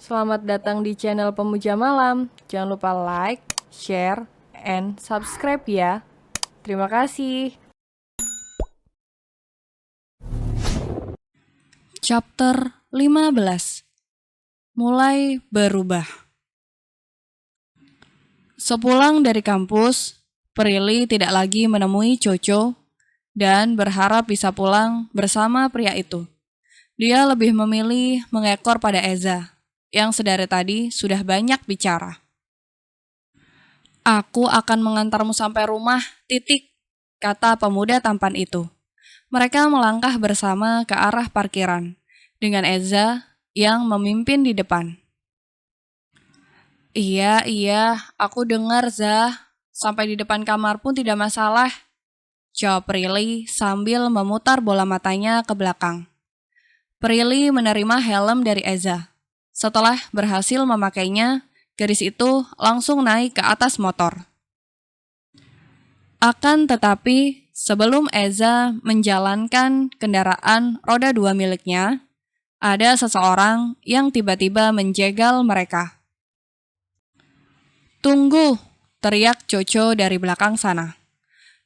Selamat datang di channel Pemuja Malam. Jangan lupa like, share, and subscribe ya. Terima kasih. Chapter 15. Mulai berubah. Sepulang dari kampus, Prilly tidak lagi menemui Coco dan berharap bisa pulang bersama pria itu. Dia lebih memilih mengekor pada Eza, yang sedari tadi sudah banyak bicara. "Aku akan mengantarmu sampai rumah, titik," kata pemuda tampan itu. Mereka melangkah bersama ke arah parkiran, dengan Eza yang memimpin di depan. Iya, aku dengar, Zah. Sampai di depan kamar pun tidak masalah," jawab Prilly sambil memutar bola matanya ke belakang. Prilly menerima helm dari Eza. Setelah berhasil memakainya, gadis itu langsung naik ke atas motor. Akan tetapi, sebelum Eza menjalankan kendaraan roda 2 miliknya, ada seseorang yang tiba-tiba menjegal mereka. "Tunggu!" teriak Coco dari belakang sana.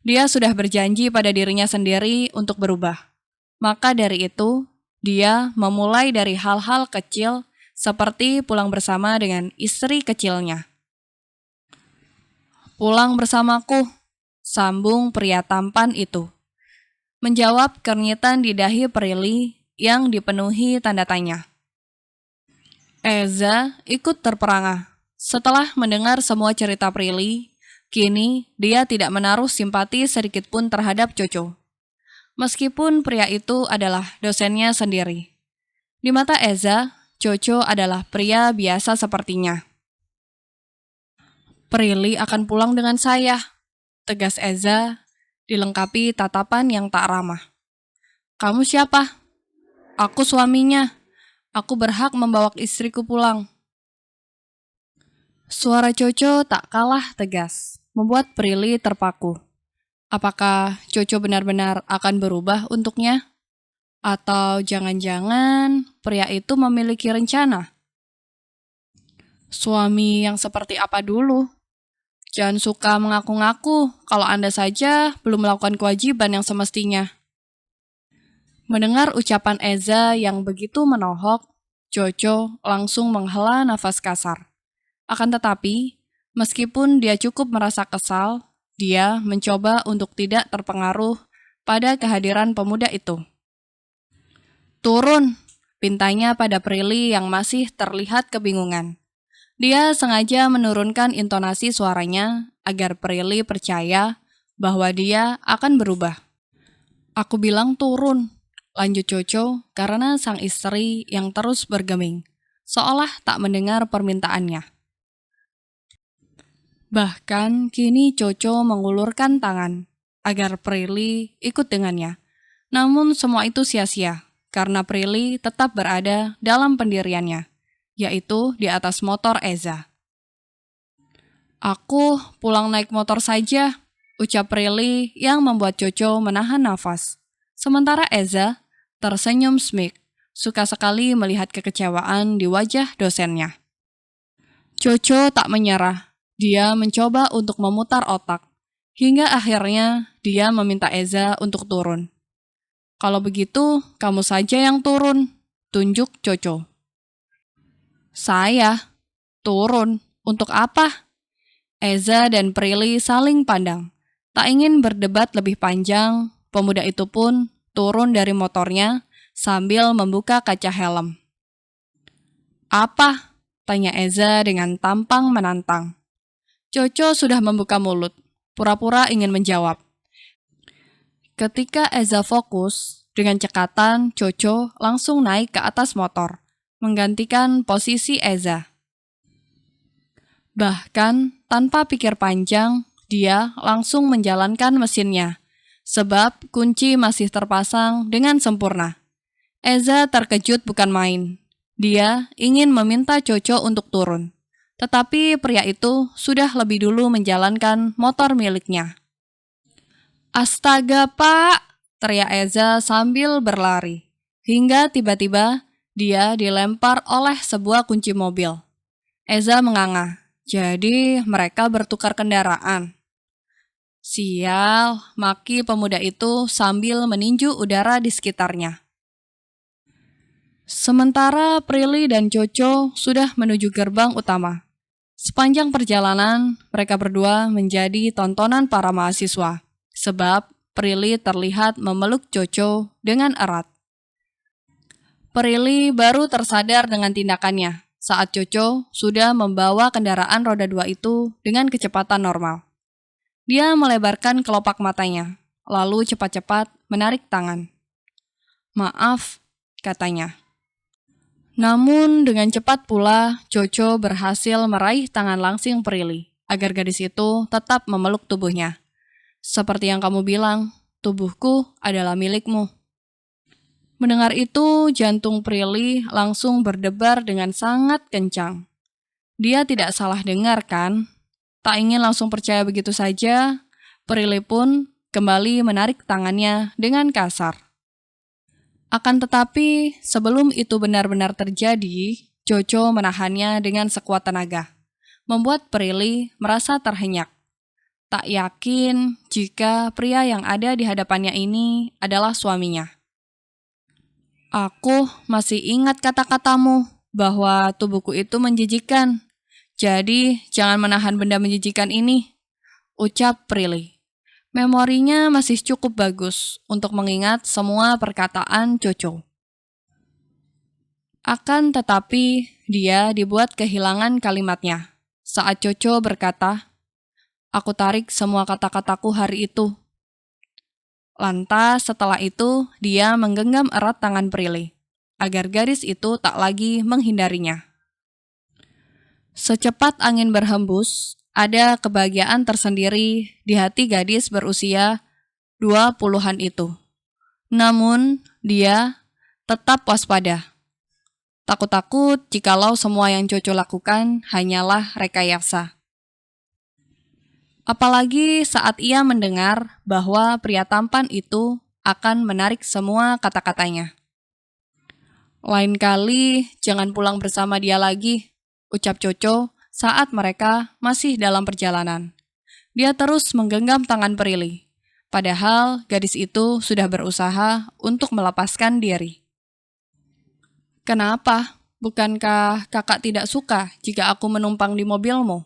Dia sudah berjanji pada dirinya sendiri untuk berubah. Maka dari itu, dia memulai dari hal-hal kecil seperti pulang bersama dengan istri kecilnya. "Pulang bersamaku," sambung pria tampan itu. Menjawab kenyitan di dahi Prilly yang dipenuhi tanda tanya. Eza ikut terperangah. Setelah mendengar semua cerita Prilly, kini dia tidak menaruh simpati sedikit pun terhadap Coco. Meskipun pria itu adalah dosennya sendiri. Di mata Eza, Coco adalah pria biasa sepertinya. "Prilly akan pulang dengan saya," tegas Eza, dilengkapi tatapan yang tak ramah. "Kamu siapa?" "Aku suaminya. Aku berhak membawa istriku pulang." Suara Coco tak kalah tegas, membuat Prilly terpaku. Apakah Coco benar-benar akan berubah untuknya? Atau jangan-jangan pria itu memiliki rencana? Suami yang seperti apa dulu? Jangan suka mengaku-ngaku kalau Anda saja belum melakukan kewajiban yang semestinya. Mendengar ucapan Eza yang begitu menohok, Coco langsung menghela nafas kasar. Akan tetapi, meskipun dia cukup merasa kesal, dia mencoba untuk tidak terpengaruh pada kehadiran pemuda itu. "Turun!" pintanya pada Prilly yang masih terlihat kebingungan. Dia sengaja menurunkan intonasi suaranya agar Prilly percaya bahwa dia akan berubah. "Aku bilang turun," lanjut Coco karena sang istri yang terus bergeming, seolah tak mendengar permintaannya. Bahkan kini Coco mengulurkan tangan agar Prilly ikut dengannya. Namun semua itu sia-sia karena Prilly tetap berada dalam pendiriannya, yaitu di atas motor Eza. "Aku pulang naik motor saja," ucap Prilly yang membuat Coco menahan nafas. Sementara Eza tersenyum smik, suka sekali melihat kekecewaan di wajah dosennya. Coco tak menyerah. Dia mencoba untuk memutar otak, hingga akhirnya dia meminta Eza untuk turun. "Kalau begitu, kamu saja yang turun," tunjuk Coco. "Saya? Turun? Untuk apa?" Eza dan Prilly saling pandang. Tak ingin berdebat lebih panjang, pemuda itu pun turun dari motornya sambil membuka kaca helm. "Apa?" tanya Eza dengan tampang menantang. Coco sudah membuka mulut, pura-pura ingin menjawab. Ketika Eza fokus, dengan cekatan Coco langsung naik ke atas motor, menggantikan posisi Eza. Bahkan tanpa pikir panjang, dia langsung menjalankan mesinnya, sebab kunci masih terpasang dengan sempurna. Eza terkejut bukan main. Dia ingin meminta Coco untuk turun. Tetapi pria itu sudah lebih dulu menjalankan motor miliknya. "Astaga, Pak!" teriak Eza sambil berlari. Hingga tiba-tiba dia dilempar oleh sebuah kunci mobil. Eza menganga. Jadi mereka bertukar kendaraan. Sial, maki pemuda itu sambil meninju udara di sekitarnya. Sementara Prilly dan Coco sudah menuju gerbang utama. Sepanjang perjalanan, mereka berdua menjadi tontonan para mahasiswa, sebab Prilly terlihat memeluk Coco dengan erat. Prilly baru tersadar dengan tindakannya saat Coco sudah membawa kendaraan roda 2 itu dengan kecepatan normal. Dia melebarkan kelopak matanya, lalu cepat-cepat menarik tangan. "Maaf," katanya. Namun dengan cepat pula, Coco berhasil meraih tangan langsing Prilly, agar gadis itu tetap memeluk tubuhnya. "Seperti yang kamu bilang, tubuhku adalah milikmu." Mendengar itu, jantung Prilly langsung berdebar dengan sangat kencang. Dia tidak salah dengar kan? Tak ingin langsung percaya begitu saja, Prilly pun kembali menarik tangannya dengan kasar. Akan tetapi, sebelum itu benar-benar terjadi, Coco menahannya dengan sekuat tenaga, membuat Prilly merasa terhenyak. Tak yakin jika pria yang ada di hadapannya ini adalah suaminya. "Aku masih ingat kata-katamu bahwa tubuhku itu menjijikkan. Jadi, jangan menahan benda menjijikan ini," ucap Prilly. Memorinya masih cukup bagus untuk mengingat semua perkataan Coco. Akan tetapi, dia dibuat kehilangan kalimatnya saat Coco berkata, "Aku tarik semua kata-kataku hari itu." Lantas setelah itu, dia menggenggam erat tangan Prilly, agar gadis itu tak lagi menghindarinya. Secepat angin berhembus, ada kebahagiaan tersendiri di hati gadis berusia 20-an itu. Namun, dia tetap waspada. Takut-takut jikalau semua yang Coco lakukan hanyalah rekayasa. Apalagi saat ia mendengar bahwa pria tampan itu akan menarik semua kata-katanya. "Lain kali, jangan pulang bersama dia lagi," ucap Coco saat mereka masih dalam perjalanan. Dia terus menggenggam tangan Prilly, padahal gadis itu sudah berusaha untuk melepaskan diri. "Kenapa? Bukankah kakak tidak suka jika aku menumpang di mobilmu?"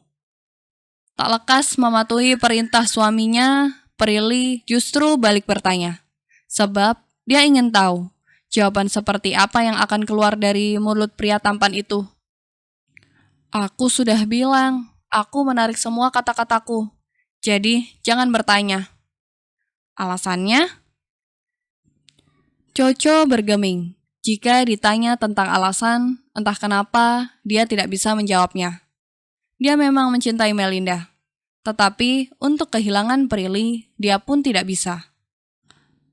Tak lekas mematuhi perintah suaminya, Prilly justru balik bertanya, sebab dia ingin tahu jawaban seperti apa yang akan keluar dari mulut pria tampan itu. "Aku sudah bilang, aku menarik semua kata-kataku. Jadi, jangan bertanya." "Alasannya?" Coco bergeming. Jika ditanya tentang alasan, entah kenapa dia tidak bisa menjawabnya. Dia memang mencintai Melinda. Tetapi untuk kehilangan Prilly, dia pun tidak bisa.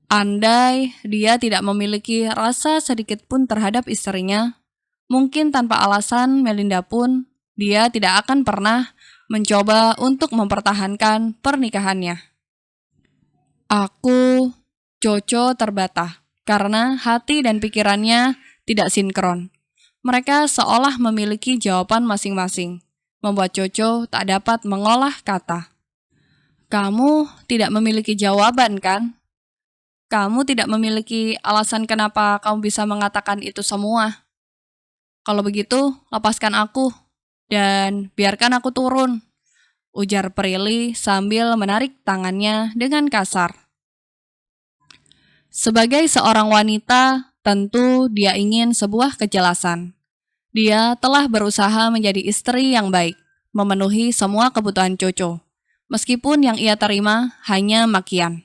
Andai dia tidak memiliki rasa sedikit pun terhadap istrinya, mungkin tanpa alasan Melinda pun dia tidak akan pernah mencoba untuk mempertahankan pernikahannya. Coco terbata karena hati dan pikirannya tidak sinkron. Mereka seolah memiliki jawaban masing-masing, membuat Coco tak dapat mengolah kata. "Kamu tidak memiliki jawaban, kan? Kamu tidak memiliki alasan kenapa kamu bisa mengatakan itu semua. Kalau begitu, lepaskan aku dan biarkan aku turun," ujar Prilly sambil menarik tangannya dengan kasar. Sebagai seorang wanita, tentu dia ingin sebuah kejelasan. Dia telah berusaha menjadi istri yang baik, memenuhi semua kebutuhan Coco, meskipun yang ia terima hanya makian.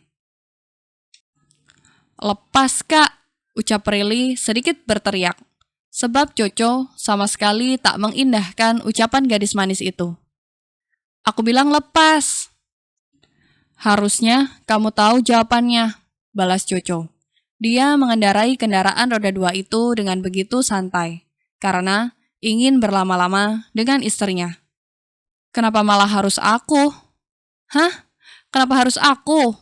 "Lepas, Kak," ucap Prilly sedikit berteriak, sebab Coco sama sekali tak mengindahkan ucapan gadis manis itu. "Aku bilang lepas." "Harusnya kamu tahu jawabannya," balas Coco. Dia mengendarai kendaraan roda 2 itu dengan begitu santai, karena ingin berlama-lama dengan istrinya. "Kenapa malah harus aku?" "Hah? Kenapa harus aku?"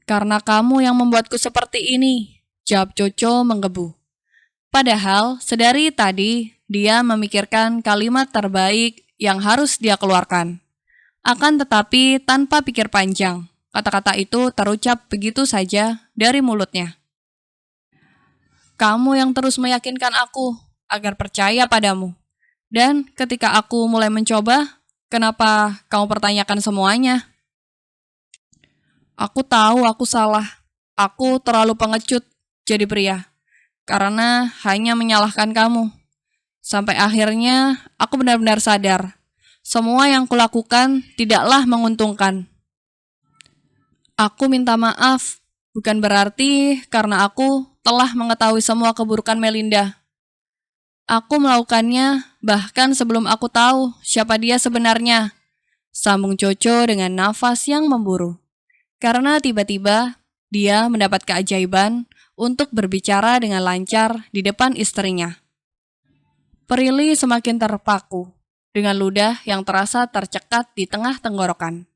"Karena kamu yang membuatku seperti ini," jawab Coco menggebu. Padahal sedari tadi dia memikirkan kalimat terbaik yang harus dia keluarkan. Akan tetapi tanpa pikir panjang, kata-kata itu terucap begitu saja dari mulutnya. Kamu yang terus meyakinkan aku agar percaya padamu. Dan ketika aku mulai mencoba, kenapa kamu pertanyakan semuanya? Aku tahu aku salah. Aku terlalu pengecut jadi pria. Karena hanya menyalahkan kamu. Sampai akhirnya aku benar-benar sadar. Semua yang kulakukan tidaklah menguntungkan. Aku minta maaf. Bukan berarti karena aku telah mengetahui semua keburukan Melinda. Aku melakukannya bahkan sebelum aku tahu siapa dia sebenarnya. Sambung Coco dengan nafas yang memburu. Karena tiba-tiba dia mendapat keajaiban untuk berbicara dengan lancar di depan istrinya. Prilly semakin terpaku dengan ludah yang terasa tercekat di tengah tenggorokan.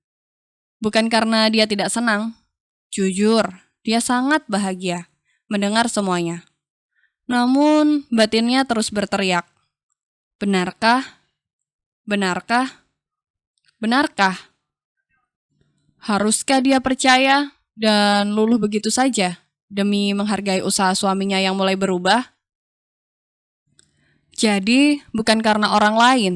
Bukan karena dia tidak senang. Jujur, dia sangat bahagia mendengar semuanya. Namun, batinnya terus berteriak. Benarkah? Benarkah? Benarkah? Haruskah dia percaya dan luluh begitu saja demi menghargai usaha suaminya yang mulai berubah? Jadi, bukan karena orang lain,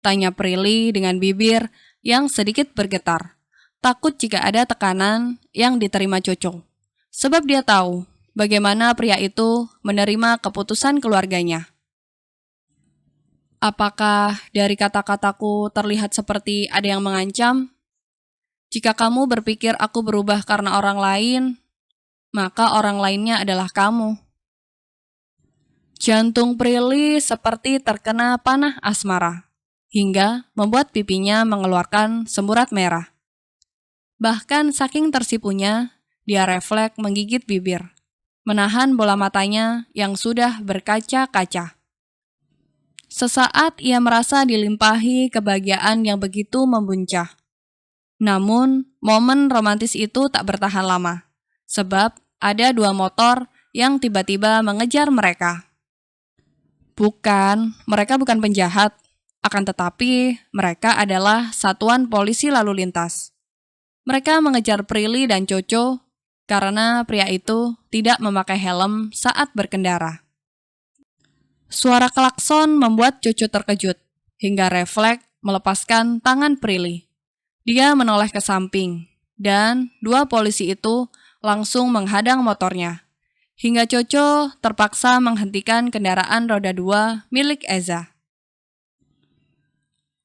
tanya Prilly dengan bibir yang sedikit bergetar. Takut jika ada tekanan yang diterima Coco. Sebab dia tahu bagaimana pria itu menerima keputusan keluarganya. Apakah dari kata-kataku terlihat seperti ada yang mengancam? Jika kamu berpikir aku berubah karena orang lain, maka orang lainnya adalah kamu. Jantung Prilly seperti terkena panah asmara, hingga membuat pipinya mengeluarkan semburat merah. Bahkan saking tersipunya, dia refleks menggigit bibir, menahan bola matanya yang sudah berkaca-kaca. Sesaat ia merasa dilimpahi kebahagiaan yang begitu membuncah. Namun, momen romantis itu tak bertahan lama, sebab ada dua motor yang tiba-tiba mengejar mereka. Mereka bukan penjahat, akan tetapi mereka adalah satuan polisi lalu lintas. Mereka mengejar Prilly dan Coco karena pria itu tidak memakai helm saat berkendara. Suara klakson membuat Coco terkejut, hingga refleks melepaskan tangan Prilly. Dia menoleh ke samping, dan dua polisi itu langsung menghadang motornya, hingga Coco terpaksa menghentikan kendaraan roda 2 milik Eza.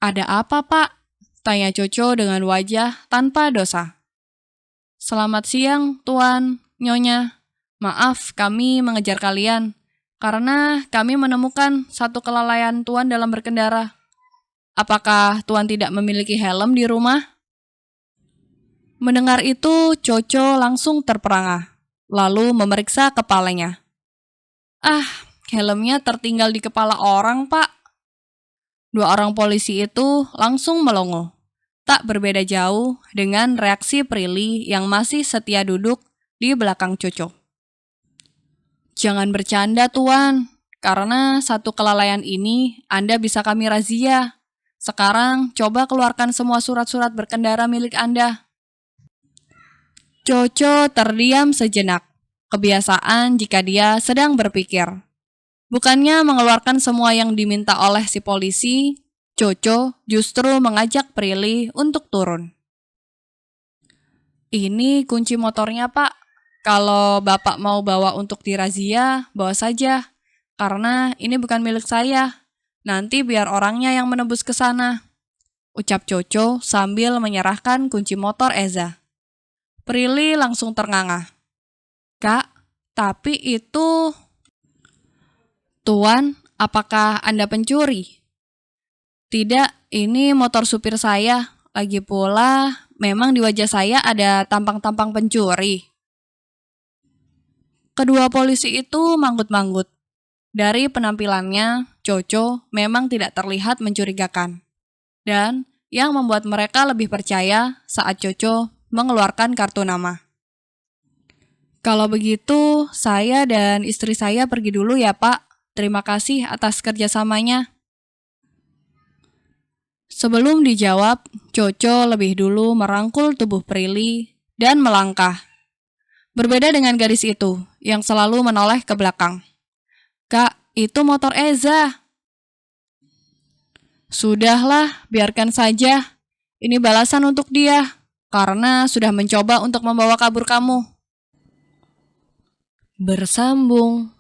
Ada apa, Pak? Tanya Coco dengan wajah tanpa dosa. Selamat siang, Tuan, Nyonya. Maaf kami mengejar kalian, karena kami menemukan satu kelalaian Tuan dalam berkendara. Apakah Tuan tidak memiliki helm di rumah? Mendengar itu, Coco langsung terperangah, lalu memeriksa kepalanya. Helmnya tertinggal di kepala orang, Pak. Dua orang polisi itu langsung melongo. Tak berbeda jauh dengan reaksi Prilly yang masih setia duduk di belakang Coco. Jangan bercanda, Tuan. Karena satu kelalaian ini Anda bisa kami razia. Sekarang coba keluarkan semua surat-surat berkendara milik Anda. Coco terdiam sejenak. Kebiasaan jika dia sedang berpikir. Bukannya mengeluarkan semua yang diminta oleh si polisi, Coco justru mengajak Prilly untuk turun. Ini kunci motornya, Pak. Kalau Bapak mau bawa untuk dirazia, bawa saja. Karena ini bukan milik saya. Nanti biar orangnya yang menebus ke sana. Ucap Coco sambil menyerahkan kunci motor Eza. Prilly langsung terngangah. Kak, tapi itu... Tuan, apakah Anda pencuri? Tidak, ini motor supir saya. Lagi pula, memang di wajah saya ada tampang-tampang pencuri. Kedua polisi itu manggut-manggut. Dari penampilannya, Coco memang tidak terlihat mencurigakan. Dan yang membuat mereka lebih percaya saat Coco mengeluarkan kartu nama. Kalau begitu, saya dan istri saya pergi dulu ya, Pak. terima kasih atas kerjasamanya. Sebelum dijawab, Coco lebih dulu merangkul tubuh Prilly dan melangkah. Berbeda dengan gadis itu yang selalu menoleh ke belakang. Kak, itu motor Eza. Sudahlah, biarkan saja. Ini balasan untuk dia, karena sudah mencoba untuk membawa kabur kamu. Bersambung.